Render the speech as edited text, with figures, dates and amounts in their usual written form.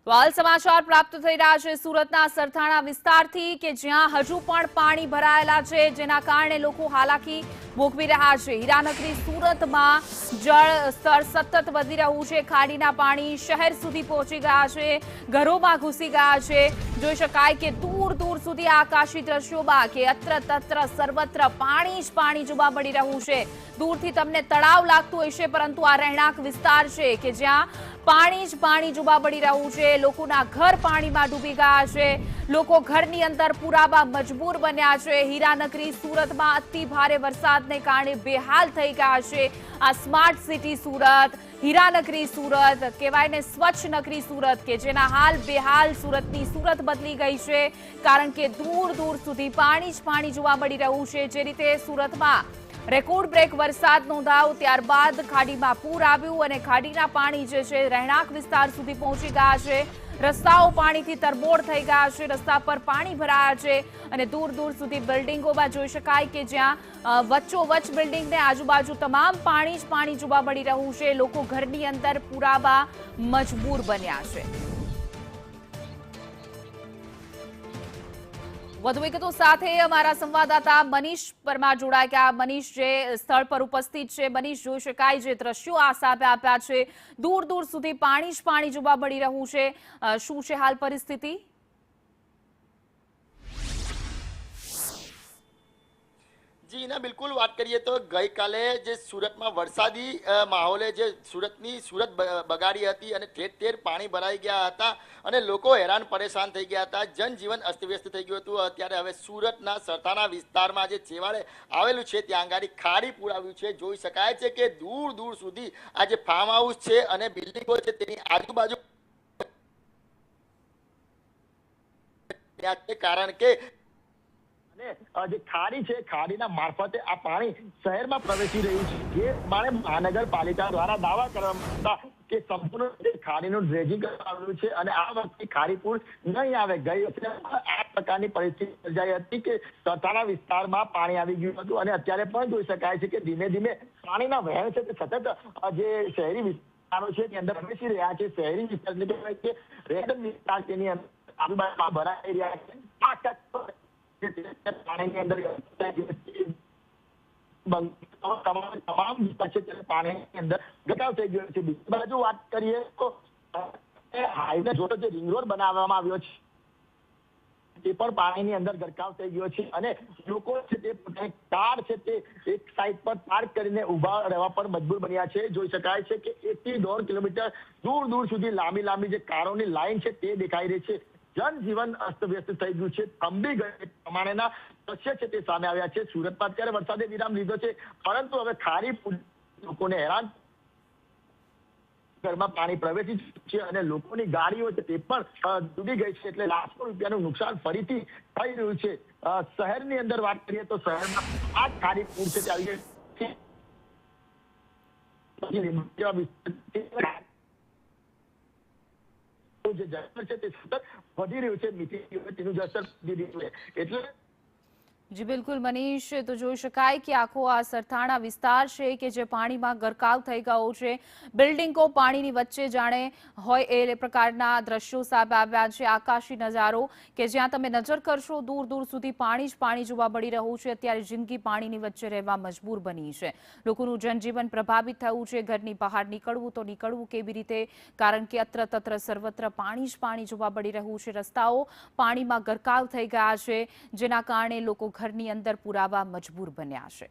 તો હાલ સમાચાર પ્રાપ્ત થઈ રહ્યા છે સુરતના સરથાણા વિસ્તારથી કે જ્યાં હજુ પણ પાણી ભરાયેલા છે, જેના કારણે લોકો હાલાકી ભોગવી રહ્યા છે। હીરાનગરી સુરતમાં જળ સ્તર સતત વધી રહ્યું છે। ખાડીના પાણી શહેર સુધી પહોંચી ગયા છે, ઘરોમાં ઘૂસી ગયા છે। જોઈ શકાય કે દૂર દૂર સુધી આકાશી દ્રશ્યોમાં કે અત્ર તત્ર સર્વત્ર પાણી જ પાણી જોવા મળી રહ્યું છે। દૂરથી તમને તળાવ લાગતું હશે, પરંતુ આ રહેણાંક વિસ્તાર છે કે જ્યાં પાણી જ પાણી જોવા મળી રહ્યું છે। લોકોના ઘર પાણીમાં ડૂબી ગયા છે, લોકો ઘરની અંદર પુરાવા મજબૂર બન્યા છે। હીરાનગરી સુરતમાં અતિ ભારે વરસાદને કારણે બેહાલ થઈ ગયા છે। આ સ્માર્ટ સિટી સુરત, હીરાનગરી સુરત કહેવાય ને સ્વચ્છ નગરી સુરત કે જેના હાલ બેહાલ સુરતની સુરત બદલી ગઈ છે, કારણ કે દૂર દૂર સુધી પાણી જ પાણી જોવા મળી રહ્યું છે। જે રીતે સુરતમાં રેકોર્ડ બ્રેક વરસાદ નોંધાયો, ત્યારબાદ ખાડીમાં પૂર આવ્યું અને ખાડીના પાણી જે છે રહેણાંક વિસ્તાર સુધી પહોંચી ગયા છે। રસ્તાઓ પાણીથી તરબોળ થઈ ગયા છે, રસ્તા પર પાણી ભરાયા છે અને દૂર દૂર સુધી બિલ્ડિંગોમાં જોઈ શકાય કે જ્યાં વચ્ચોવચ્ચ બિલ્ડિંગને આજુબાજુ તમામ પાણી જ પાણી જોવા મળી રહ્યું છે। લોકો ઘરની અંદર પુરાવા મજબૂર બન્યા છે। વધુ વિગતો સાથે અમારા સંવાદદાતા મનીષ પરમાર જોડાયા કે મનીષ જે સ્થળ પર ઉપસ્થિત છે। મનીષ, જોઈ શકાય જે દ્રશ્યો આ સામે આપ્યા છે, દૂર દૂર સુધી પાણી જ પાણી જોવા મળી રહ્યું છે, શું છે હાલ પરિસ્થિતિ? જી ના બિલકુલ વાત કરીએ તો ગઈકાલે જે સુરતમાં વરસાદી માહોલે જે સુરત બગાડી હતી અને ઠેર ઠેર પાણી ભરાઈ ગયા હતા અને લોકો હેરાન પરેશાન થઈ ગયા હતા, જનજીવન અસ્તવ્યસ્ત થઈ ગયું હતું। અત્યારે હવે સુરતના સરથાણા વિસ્તારમાં જે છેવાડે આવેલું છે ત્યાં આગળ ખાડી પૂર આવ્યું છે। જોઈ શકાય છે કે દૂર દૂર સુધી આ જે ફાર્મ હાઉસ છે અને બિલ્ડિંગો છે તેની આજુબાજુ કારણ કે જે ખાડી છે, ખાડીના મારફતે આ પાણી શહેરમાં પ્રવેશી રહ્યું છે। જે માણે મહાનગરપાલિકા દ્વારા દાવા કરવામાં હતા કે સંપૂર્ણ ખાડીનું ડ્રેજિંગ કરવામાં આવ્યું છે અને આ વખતે ખાડી પૂર નહીં આવે। ગઈ વખતે આ પ્રકારની પરિસ્થિતિ સર્જાઈ હતી કે સરથાણા વિસ્તારમાં પાણી આવી ગયું હતું અને અત્યારે પણ જોઈ શકાય છે કે ધીમે ધીમે પાણીના વહેણ છે તે સતત જે શહેરી વિસ્તારો છે તેની અંદર પ્રવેશી રહ્યા છે। શહેરી વિસ્તાર એટલે કહેવાય કે રેડ વિસ્તાર તેની અંદર આજુબાજુમાં ભરાઈ રહ્યા છે। પાણીની અંદર તમામ વિસ્તાર છે પાણીની અંદર ઘટાડો થઈ ગયો છે। બીજી બાજુ વાત કરીએ તો હાઈવે જોડો જે રિંગ રોડ બનાવવામાં આવ્યો છે તે પણ પાણીની અંદર ગરકાવ થઈ ગયો છે અને લોકો છે તે પોતાની કાર છે તે એક સાઈડ પર પાર્ક કરીને ઉભા રહેવા પર મજબૂર બન્યા છે। જોઈ શકાય છે કે 1 થી 1.5 કિલોમીટર દૂર દૂર સુધી લાંબી જે કારોની લાઈન છે તે દેખાઈ રહી છે। જનજીવન અસ્તવ્યસ્ત થઈ ગયું છે, થંભી ગયે પ્રમાણેના દ્રશ્ય છે તે સામે આવ્યા છે। સુરતમાં અત્યારે વરસાદે વિરામ લીધો છે, પરંતુ હવે ખાડી લોકોને હેરાન ઘરમાં પાણી પ્રવેશી છે અને લોકોની ગાડીઓ છે તે પણ ડૂબી ગઈ છે, એટલે લાખો રૂપિયાનું નુકસાન ફરીથી થઈ રહ્યું છે। શહેરની અંદર વાત કરીએ તો શહેરમાં આ ખાડી પૂર છે તે આવી ગઈ છે। જે જળસ્તર છે તે સતત વધી રહ્યું છે, તેનું જળસ્તર વધી રહ્યું છે એટલે જી બિલકુલ મનીષ, તો જોઈ શકાય કે આખો આ સરથાણા વિસ્તાર છે કે જે પાણીમાં ગરકાવ થઈ ગયો છે। બિલ્ડિંગો પાણીની વચ્ચે જાણે હોય એ પ્રકારના દ્રશ્યો સામે આવ્યા છે। આકાશી નજારો કે જ્યાં તમે નજર કરશો દૂર દૂર સુધી પાણી જ પાણી જોવા મળી રહ્યું છે। અત્યારે જિંદગી પાણીની વચ્ચે રહેવા મજબૂર બની છે, લોકોનું જનજીવન પ્રભાવિત થયું છે। ઘરની બહાર નીકળવું તો નીકળવું કેવી રીતે, કારણ કે અત્ર તત્ર સર્વત્ર પાણી જ પાણી જોવા મળી રહ્યું છે। રસ્તાઓ પાણીમાં ગરકાવ થઈ ગયા છે, જેના કારણે લોકો ઘરની અંદર પુરાવા મજબૂર બન્યા છે।